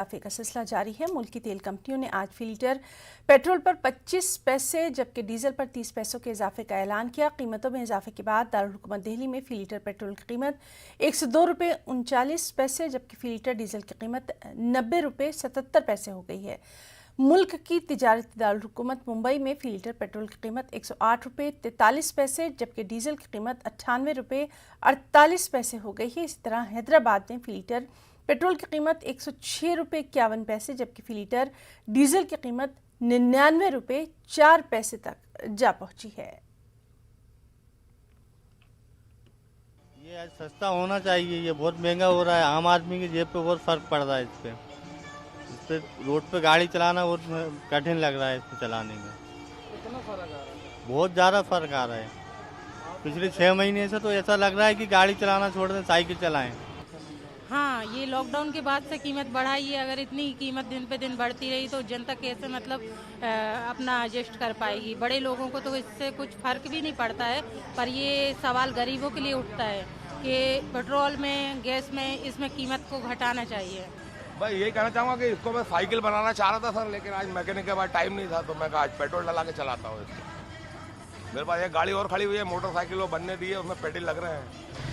इजाफे का सिलसिला जारी है। मुल्की तेल कंपनियों ने आज फी लीटर पेट्रोल पर 25 पैसे जबकि डीजल पर 30 पैसों के इजाफे का ऐलान किया। कीमतों में इजाफे के बाद दारुल हुकूमत दिल्ली में फी लीटर पेट्रोल की कीमत 102 रुपये 39 पैसे जबकि फी लीटर डीजल की कीमत 90 रुपये 77 पैसे हो गई है। मुल्क की तिजारती दारुल हुकूमत मुंबई में फी लीटर पेट्रोल की कीमत 108 रुपये 43 पैसे जबकि डीजल की कीमत 98 रुपये 48 पैसे हो गई है। इसी तरह हैदराबाद में फी लीटर पेट्रोल की कीमत 106 रुपये 51 पैसे जबकि फी लीटर डीजल की कीमत 99 रुपये 4 पैसे तक जा पहुंची है। ये आज सस्ता होना चाहिए, ये बहुत महंगा हो रहा है। आम आदमी की जेब पे बहुत फर्क पड़ रहा है। इस पे रोड पे गाड़ी चलाना बहुत कठिन लग रहा है। इसको चलाने में कितना फर्क आ रहा है? बहुत ज़्यादा फर्क आ रहा है। पिछले 6 महीने से तो ऐसा लग रहा है कि गाड़ी चलाना छोड़ दें, साइकिल चलाएं। हाँ, ये लॉकडाउन के बाद से कीमत बढ़ाई है। अगर इतनी कीमत दिन पे दिन बढ़ती रही तो जनता कैसे अपना एडजस्ट कर पाएगी। बड़े लोगों को तो इससे कुछ फर्क भी नहीं पड़ता है, पर ये सवाल गरीबों के लिए उठता है कि पेट्रोल में, गैस में, इसमें कीमत को घटाना चाहिए। भाई यही कहना चाहूँगा कि इसको मैं साइकिल बनाना चाह रहा था सर, लेकिन आज मैकेनिक के पास टाइम नहीं था तो मैं कहा आज पेट्रोल डला के चलाता हूँ इसको। मेरे पास एक गाड़ी और खड़ी हुई है मोटरसाइकिल, वो बनने दी है, उसमें पेट्रोल लग रहे हैं।